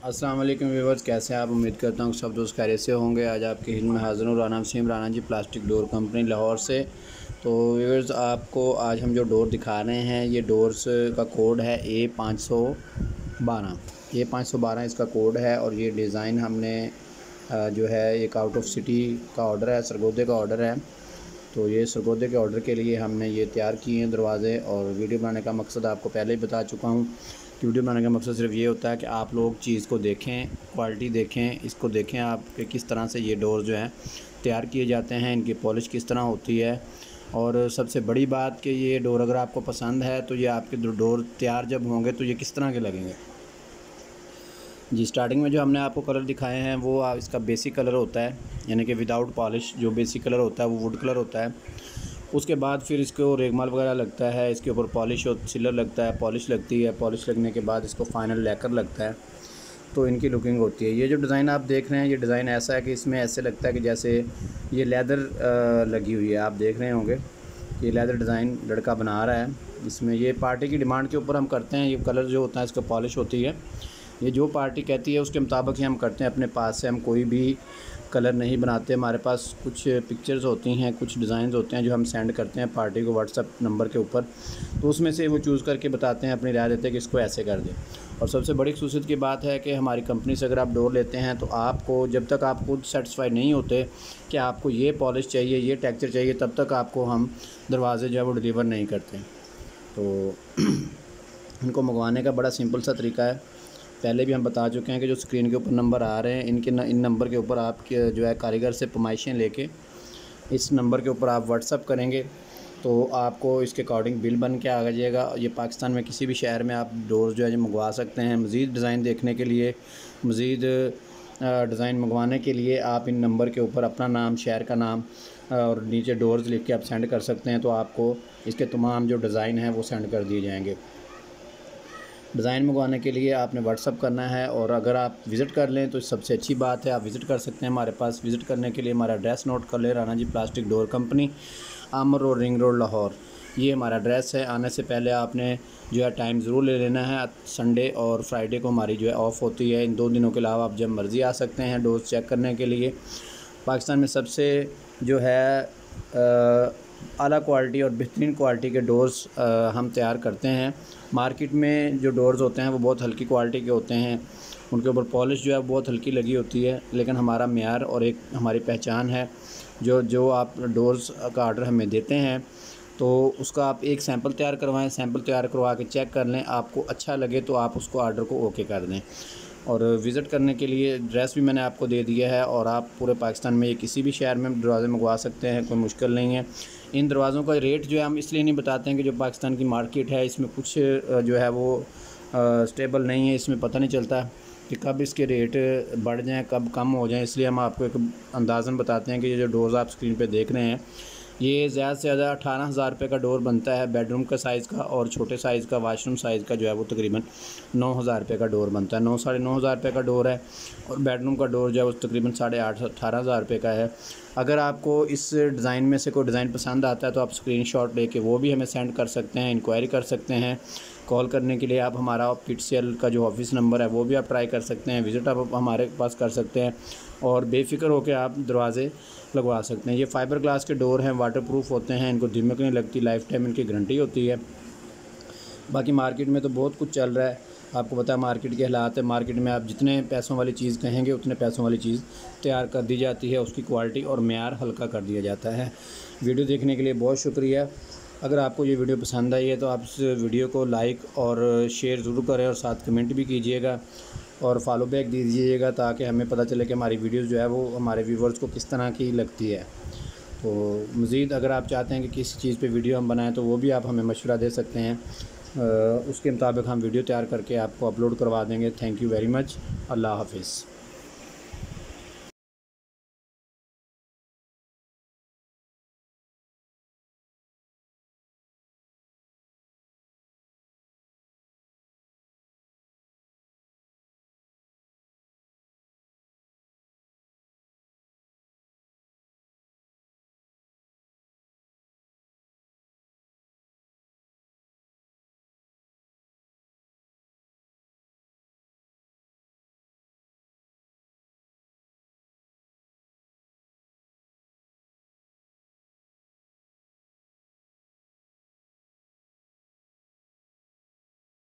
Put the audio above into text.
अस्सलाम वालेकुम व्यूअर्स, कैसे हैं आप। उम्मीद करता हूँ सब दोस्त खैरियत से होंगे। आज आपकी खिदमत में हाज़िर हूँ। राना वसीम राना जी, प्लास्टिक डोर कंपनी लाहौर से। तो व्यूअर्स, आपको आज हम जो डोर दिखा रहे हैं, ये डोर्स का कोड है A512 इसका कोड है। और ये डिज़ाइन हमने जो है एक आउट ऑफ सिटी का ऑर्डर है, सरगोदे का ऑर्डर है। तो ये सरगोदे के ऑर्डर के लिए हमने ये तैयार किए हैं दरवाज़े। और वीडियो बनाने का मकसद आपको पहले ही बता चुका हूँ कि वीडियो बनाने का मकसद सिर्फ ये होता है कि आप लोग चीज़ को देखें, क्वालिटी देखें, इसको देखें आप कि किस तरह से ये डोर जो हैं तैयार किए जाते हैं, इनकी पॉलिश किस तरह होती है। और सबसे बड़ी बात कि ये डोर अगर आपको पसंद है तो ये आपके डोर तैयार जब होंगे तो ये किस तरह के लगेंगे। जी, स्टार्टिंग में जो हमने आपको कलर दिखाए हैं वो इसका बेसिक कलर होता है, यानी कि विदाउट पॉलिश जो बेसिक कलर होता है वो वुड कलर होता है। उसके बाद फिर इसको रेगमाल वगैरह लगता है, इसके ऊपर पॉलिश और सिलर लगता है, पॉलिश लगती है। पॉलिश लगने के बाद इसको फाइनल लैकर लगता है, तो इनकी लुकिंग होती है। ये जो डिज़ाइन आप देख रहे हैं, ये डिज़ाइन ऐसा है कि इसमें ऐसे लगता है कि जैसे ये लेदर लगी हुई है। आप देख रहे होंगे ये लेदर डिज़ाइन लड़का बना रहा है। इसमें ये पार्टी की डिमांड के ऊपर हम करते हैं। ये कलर जो होता है इसका पॉलिश होती है, ये जो पार्टी कहती है उसके मुताबिक ही हम करते हैं। अपने पास से हम कोई भी कलर नहीं बनाते। हमारे पास कुछ पिक्चर्स होती हैं, कुछ डिज़ाइंस होते हैं जो हम सेंड करते हैं पार्टी को व्हाट्सएप नंबर के ऊपर, तो उसमें से वो चूज़ करके बताते हैं, अपनी राय देते हैं कि इसको ऐसे कर दें। और सबसे बड़ी ख़ुसूसियत की बात है कि हमारी कंपनी से अगर आप डोर लेते हैं तो आपको, जब तक आप खुद सेटिस्फाई नहीं होते कि आपको ये पॉलिश चाहिए, ये टेक्सचर चाहिए, तब तक आपको हम दरवाज़े जो है वो डिलीवर नहीं करते। तो इनको मंगवाने का बड़ा सिंपल सा तरीका है। पहले भी हम बता चुके हैं कि जो स्क्रीन के ऊपर नंबर आ रहे हैं, इन नंबर के ऊपर आप जो है कारीगर से फरमाइशें लेके इस नंबर के ऊपर आप व्हाट्सअप करेंगे तो आपको इसके अकॉर्डिंग बिल बन के आ जाएगा। ये पाकिस्तान में किसी भी शहर में आप डोर जो है मंगवा सकते हैं। मज़ीद डिज़ाइन देखने के लिए, मज़ीद डिज़ाइन मंगवाने के लिए आप इन नंबर के ऊपर अपना नाम, शहर का नाम और नीचे डोर्स लिख के आप सेंड कर सकते हैं। तो आपको इसके तमाम जो डिज़ाइन हैं वो सेंड कर दिए जाएंगे। डिज़ाइन मंगवाने के लिए आपने व्हाट्सअप करना है, और अगर आप विज़िट कर लें तो सबसे अच्छी बात है। आप विज़िट कर सकते हैं हमारे पास। विज़िट करने के लिए हमारा एड्रेस नोट कर लें, राना जी प्लास्टिक डोर कंपनी, आमर रोड, रिंग रोड, लाहौर। ये हमारा एड्रेस है। आने से पहले आपने जो है टाइम ज़रूर ले लेना है। संडे और फ्राइडे को हमारी जो है ऑफ़ होती है। इन 2 दिनों के अलावा आप जब मर्ज़ी आ सकते हैं डोर्स चेक करने के लिए। पाकिस्तान में सबसे जो है आला क्वालिटी और बेहतरीन क्वालिटी के डोर्स हम तैयार करते हैं। मार्केट में जो डोर्स होते हैं वो बहुत हल्की क्वालिटी के होते हैं, उनके ऊपर पॉलिश जो है बहुत हल्की लगी होती है। लेकिन हमारा मेयार और एक हमारी पहचान है। जो आप डोर्स का ऑर्डर हमें देते हैं तो उसका आप एक सैंपल तैयार करवाएं, सैंपल तैयार करवा के चेक कर लें। आपको अच्छा लगे तो आप उसको ऑर्डर को ओके कर दें। और विज़िट करने के लिए एड्रेस भी मैंने आपको दे दिया है, और आप पूरे पाकिस्तान में किसी भी शहर में दरवाज़े मंगवा सकते हैं, कोई मुश्किल नहीं है। इन दरवाज़ों का रेट जो है हम इसलिए नहीं बताते हैं कि जो पाकिस्तान की मार्केट है इसमें कुछ जो है वो स्टेबल नहीं है। इसमें पता नहीं चलता कि कब इसके रेट बढ़ जाएँ, कब कम हो जाएँ। इसलिए हम आपको एक अंदाज़न बताते हैं कि ये जो डोर्स आप स्क्रीन पे देख रहे हैं, ये ज़्यादा से ज़्यादा 18,000 रुपये का डोर बनता है बेडरूम का साइज़ का, और छोटे साइज़ का वाशरूम साइज़ का जो है वो तकरीबन 9,000 रुपये का डोर बनता है। 9 साढ़े 9,000 रुपये का डोर है, और बेडरूम का डोर जो है वो तकरीबन 18,500 रुपये का है। अगर आपको इस डिज़ाइन में से कोई डिज़ाइन पसंद आता है तो आप स्क्रीनशॉट लेके वो भी हमें सेंड कर सकते हैं, इंक्वायरी कर सकते हैं। कॉल करने के लिए आप हमारा PTCL का जो ऑफिस नंबर है वो भी आप ट्राई कर सकते हैं। विज़िट आप हमारे पास कर सकते हैं, और बेफ़िक्र होकर आप दरवाज़े लगवा सकते हैं। ये फ़ाइबर ग्लास के डोर हैं, वाटरप्रूफ होते हैं, इनको दीमक नहीं लगती, लाइफ टाइम इनकी गारंटी होती है। बाकी मार्केट में तो बहुत कुछ चल रहा है, आपको पता है मार्केट के हालात है। मार्केट में आप जितने पैसों वाली चीज़ कहेंगे उतने पैसों वाली चीज़ तैयार कर दी जाती है, उसकी क्वालिटी और मेयार हल्का कर दिया जाता है। वीडियो देखने के लिए बहुत शुक्रिया। अगर आपको ये वीडियो पसंद आई है तो आप इस वीडियो को लाइक और शेयर ज़रूर करें, और साथ कमेंट भी कीजिएगा और फॉलो बैक दीजिएगा, ताकि हमें पता चले कि हमारी वीडियोज़ जो है वो हमारे व्यूवर्स को किस तरह की लगती है। तो मज़ीद अगर आप चाहते हैं कि किस चीज़ पे वीडियो हम बनाएं तो वो भी आप हमें मशवरा दे सकते हैं। उसके मुताबिक हम वीडियो तैयार करके आपको अपलोड करवा देंगे। Thank you very much. अल्लाह हाफ़िज़।